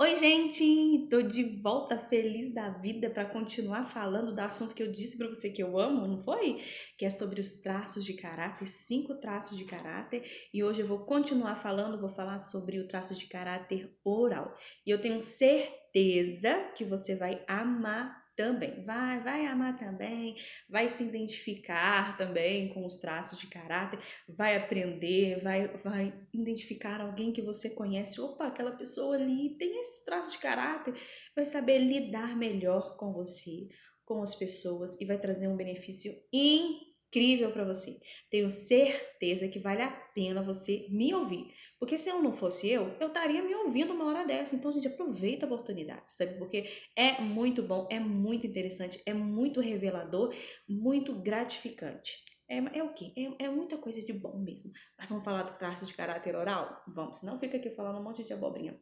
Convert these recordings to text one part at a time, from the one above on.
Oi, gente! Tô de volta feliz da vida para continuar falando do assunto que eu disse para você que eu amo, não foi? Que é sobre os traços de caráter, 5 traços de caráter. E hoje eu vou continuar falando, vou falar sobre o traço de caráter oral. E eu tenho certeza que você vai amar também. Vai amar também, vai se identificar também com os traços de caráter, vai aprender, vai identificar alguém que você conhece. Opa, aquela pessoa ali tem esses traços de caráter, vai saber lidar melhor com você, com as pessoas e vai trazer um benefício incrível para você. Tenho certeza que vale a pena você me ouvir, porque se eu não fosse eu estaria me ouvindo uma hora dessa. Então, gente, aproveita a oportunidade, sabe? Porque é muito bom, é muito interessante, é muito revelador, muito gratificante. É o quê? É muita coisa de bom mesmo. Mas vamos falar do traço de caráter oral? Vamos, senão fica aqui falando um monte de abobrinha.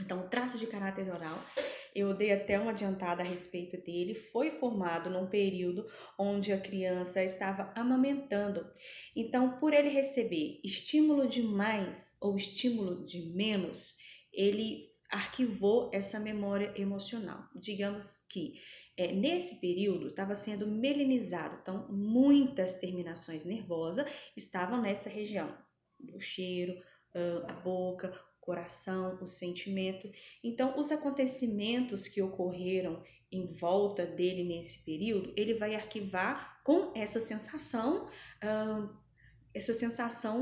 Então, o traço de caráter oral, eu dei até uma adiantada a respeito dele, foi formado num período onde a criança estava amamentando. Então, por ele receber estímulo de mais ou estímulo de menos, ele arquivou essa memória emocional. Digamos que nesse período estava sendo melinizado, então muitas terminações nervosas estavam nessa região do cheiro, a boca, coração, o sentimento. Então, os acontecimentos que ocorreram em volta dele nesse período, ele vai arquivar com essa sensação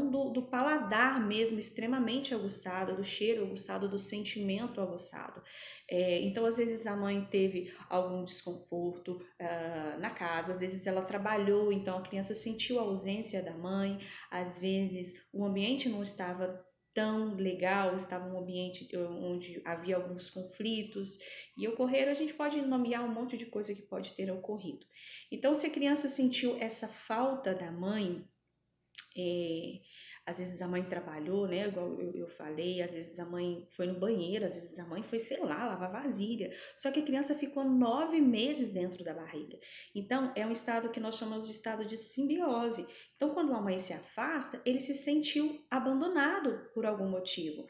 do paladar mesmo extremamente aguçado, do cheiro aguçado, do sentimento aguçado. Então, às vezes a mãe teve algum desconforto na casa, às vezes ela trabalhou, então a criança sentiu a ausência da mãe, às vezes o ambiente não estava tão legal, estava um ambiente onde havia alguns conflitos e ocorreram, a gente pode nomear um monte de coisa que pode ter ocorrido. Então, se a criança sentiu essa falta da mãe, é, às vezes a mãe trabalhou, né? Igual eu falei, às vezes a mãe foi no banheiro, às vezes a mãe foi, sei lá, lavar vasilha. Só que a criança ficou 9 meses dentro da barriga. Então, é um estado que nós chamamos de estado de simbiose. Então, quando a mãe se afasta, ele se sentiu abandonado por algum motivo.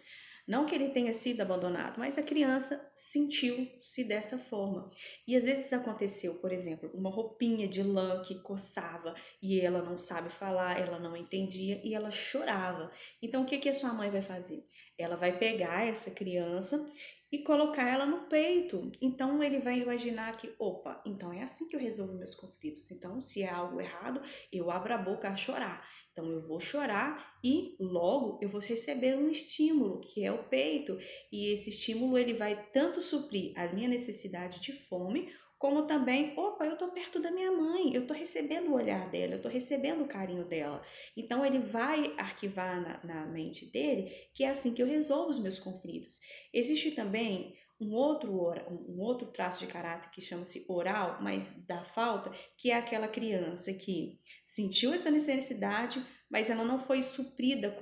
Não que ele tenha sido abandonado, mas a criança sentiu-se dessa forma. E às vezes aconteceu, por exemplo, uma roupinha de lã que coçava e ela não sabe falar, ela não entendia e ela chorava. Então, o que a sua mãe vai fazer? Ela vai pegar essa criança e colocar ela no peito. Então, ele vai imaginar que, opa, então é assim que eu resolvo meus conflitos. Então, se é algo errado, eu abro a boca a chorar. Então, eu vou chorar e logo eu vou receber um estímulo, que é o peito. E esse estímulo, ele vai tanto suprir as minhas necessidades de fome, como também, opa, eu tô perto da minha mãe, eu tô recebendo o olhar dela, eu tô recebendo o carinho dela. Então ele vai arquivar na mente dele que é assim que eu resolvo os meus conflitos. Existe também um outro traço de caráter que chama-se oral, mas dá falta, que é aquela criança que sentiu essa necessidade, mas ela não foi suprida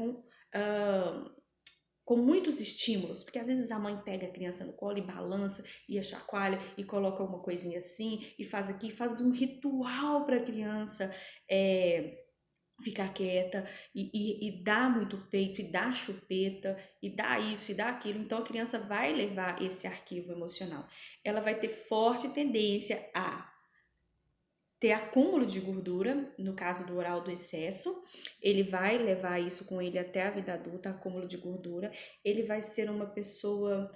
ah, com muitos estímulos, porque às vezes a mãe pega a criança no colo e balança e a chacoalha e coloca alguma coisinha assim e faz aqui, faz um ritual para a criança ficar quieta e dá muito peito e dá chupeta e dá isso e dá aquilo. Então a criança vai levar esse arquivo emocional. Ela vai ter forte tendência a ter acúmulo de gordura, no caso do oral do excesso, ele vai levar isso com ele até a vida adulta, acúmulo de gordura, ele vai ser uma pessoa,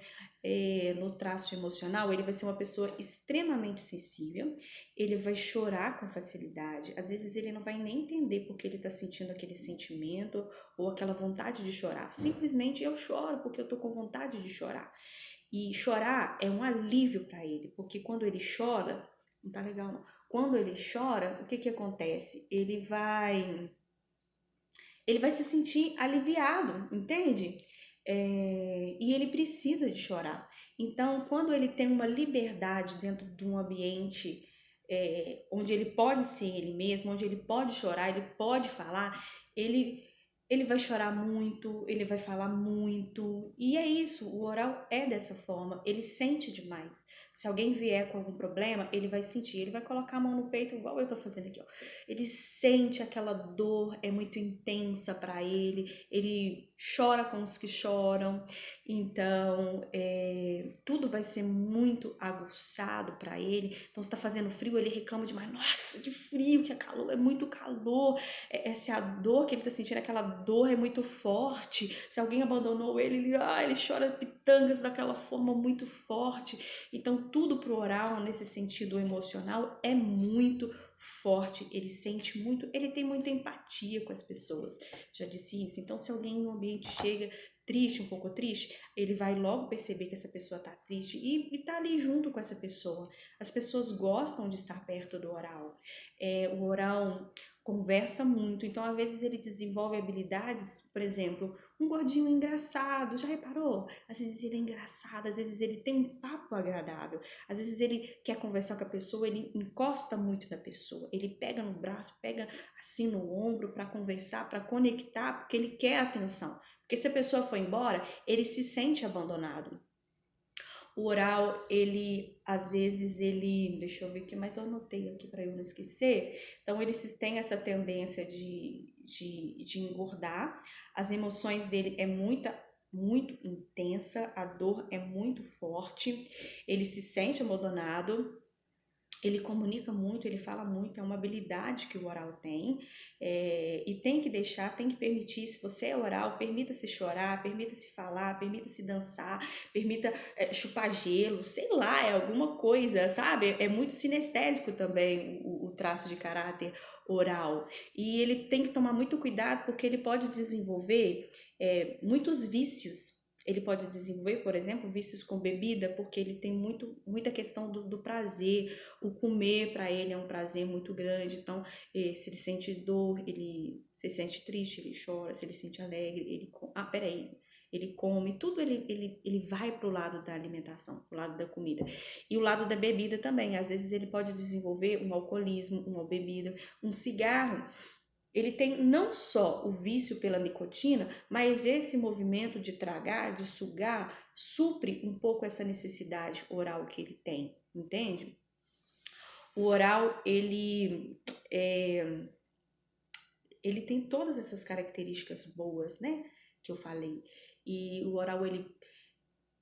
no traço emocional, ele vai ser uma pessoa extremamente sensível, ele vai chorar com facilidade, às vezes ele não vai nem entender porque ele está sentindo aquele sentimento ou aquela vontade de chorar, simplesmente eu choro porque eu tô com vontade de chorar. E chorar é um alívio para ele, porque quando ele chora, não tá legal não. Quando ele chora, o que que acontece? Ele vai se sentir aliviado, entende? E ele precisa de chorar. Então, quando ele tem uma liberdade dentro de um ambiente onde ele pode ser ele mesmo, onde ele pode chorar, ele pode falar, ele ele vai chorar muito, ele vai falar muito, e é isso, o oral é dessa forma, ele sente demais. Se alguém vier com algum problema, ele vai sentir, ele vai colocar a mão no peito, igual eu tô fazendo aqui, ó. Ele sente aquela dor, é muito intensa para ele chora com os que choram. Então, tudo vai ser muito aguçado para ele. Então, se está fazendo frio, ele reclama demais. Nossa, que frio, que é calor, é muito calor. Se a dor que ele está sentindo, aquela dor é muito forte. Se alguém abandonou ele, ele chora pitangas daquela forma muito forte. Então, tudo pro oral, nesse sentido emocional, é muito forte. Ele sente muito, ele tem muita empatia com as pessoas. Já disse isso. Então, se alguém no ambiente chega triste, um pouco triste, ele vai logo perceber que essa pessoa tá triste e tá ali junto com essa pessoa. As pessoas gostam de estar perto do oral. O oral conversa muito, então às vezes ele desenvolve habilidades, por exemplo, um gordinho engraçado, já reparou? Às vezes ele é engraçado, às vezes ele tem um papo agradável, às vezes ele quer conversar com a pessoa, ele encosta muito na pessoa, ele pega no braço, pega assim no ombro para conversar, para conectar, porque ele quer atenção. Porque se a pessoa for embora, ele se sente abandonado. O oral, ele, às vezes, deixa eu ver o que mais eu anotei aqui para eu não esquecer. Então, ele tem essa tendência de engordar. As emoções dele é muito intensa, a dor é muito forte, ele se sente abandonado. Ele comunica muito, ele fala muito, é uma habilidade que o oral tem, e tem que deixar, tem que permitir, se você é oral, permita-se chorar, permita-se falar, permita-se dançar, permita chupar gelo, sei lá, é alguma coisa, sabe? É muito sinestésico também o traço de caráter oral, e ele tem que tomar muito cuidado porque ele pode desenvolver muitos vícios. Ele pode desenvolver, por exemplo, vícios com bebida, porque ele tem muita questão do prazer. O comer para ele é um prazer muito grande. Então, se ele sente dor, ele se sente triste, ele chora. Se ele sente alegre, ele come. Tudo ele vai para o lado da alimentação, para o lado da comida. E o lado da bebida também. Às vezes ele pode desenvolver um alcoolismo, uma bebida, um cigarro. Ele tem não só o vício pela nicotina, mas esse movimento de tragar, de sugar, supre um pouco essa necessidade oral que ele tem, entende? O oral, ele tem todas essas características boas, né, que eu falei. E o oral,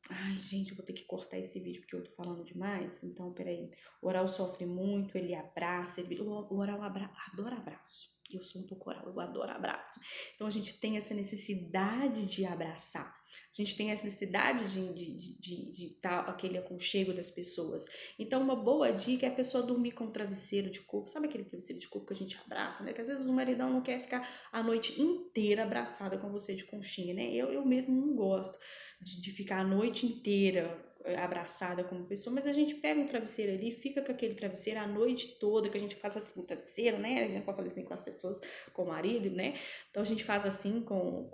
Ai, gente, eu vou ter que cortar esse vídeo porque eu tô falando demais. Então, peraí. O oral sofre muito, ele abraça. O oral adora abraço. Eu sou um pouco oral, eu adoro abraço. Então, a gente tem essa necessidade de abraçar. A gente tem essa necessidade de estar aquele aconchego das pessoas. Então, uma boa dica é a pessoa dormir com um travesseiro de coco. Sabe aquele travesseiro de coco que a gente abraça, né? Que às vezes o maridão não quer ficar a noite inteira abraçada com você de conchinha, né? Eu mesmo não gosto de ficar a noite inteira abraçada como pessoa, mas a gente pega um travesseiro ali, fica com aquele travesseiro a noite toda, que a gente faz assim com o travesseiro, né? A gente pode fazer assim com as pessoas, com o marido, né? Então a gente faz assim com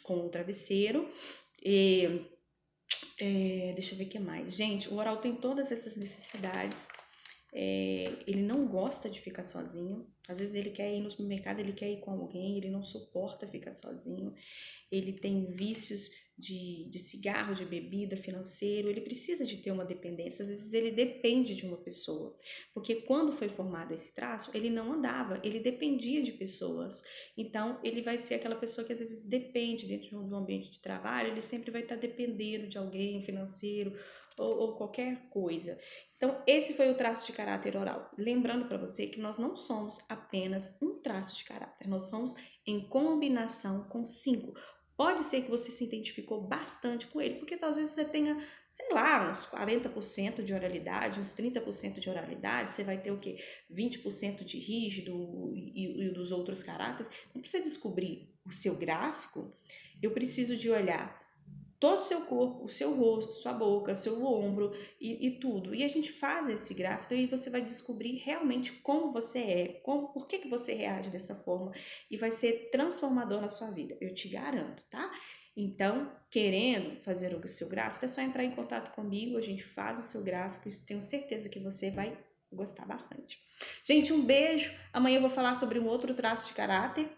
o travesseiro. E, deixa eu ver o que mais. Gente, o oral tem todas essas necessidades. Ele não gosta de ficar sozinho. Às vezes ele quer ir no supermercado, ele quer ir com alguém, ele não suporta ficar sozinho. Ele tem vícios de cigarro, de bebida, financeiro, ele precisa de ter uma dependência, às vezes ele depende de uma pessoa, porque quando foi formado esse traço, ele não andava, ele dependia de pessoas, então ele vai ser aquela pessoa que às vezes depende dentro de um ambiente de trabalho, ele sempre vai estar dependendo de alguém, financeiro, ou qualquer coisa. Então, esse foi o traço de caráter oral. Lembrando para você que nós não somos apenas um traço de caráter, nós somos em combinação com 5. Pode ser que você se identificou bastante com ele, porque às vezes você tenha, sei lá, uns 40% de oralidade, uns 30% de oralidade, você vai ter o quê? 20% de rígido e dos outros caráteres. Então, para você descobrir o seu gráfico, eu preciso de olhar todo o seu corpo, o seu rosto, sua boca, seu ombro e tudo. E a gente faz esse gráfico e você vai descobrir realmente como você é, por que você reage dessa forma e vai ser transformador na sua vida, eu te garanto, tá? Então, querendo fazer o seu gráfico, é só entrar em contato comigo, a gente faz o seu gráfico, isso tenho certeza que você vai gostar bastante. Gente, um beijo. Amanhã eu vou falar sobre um outro traço de caráter.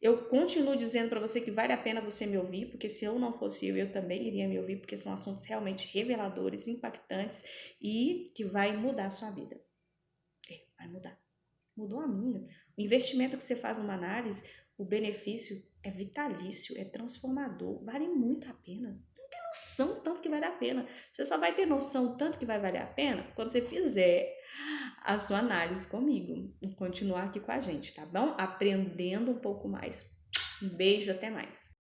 Eu continuo dizendo para você que vale a pena você me ouvir, porque se eu não fosse eu também iria me ouvir, porque são assuntos realmente reveladores, impactantes e que vai mudar a sua vida. Vai mudar. Mudou a minha. O investimento que você faz numa análise, o benefício é vitalício, é transformador, vale muito a pena. tem noção tanto que vale a pena. Você só vai ter noção tanto que vai valer a pena quando você fizer a sua análise comigo e continuar aqui com a gente, tá bom? Aprendendo um pouco mais. Um beijo, até mais.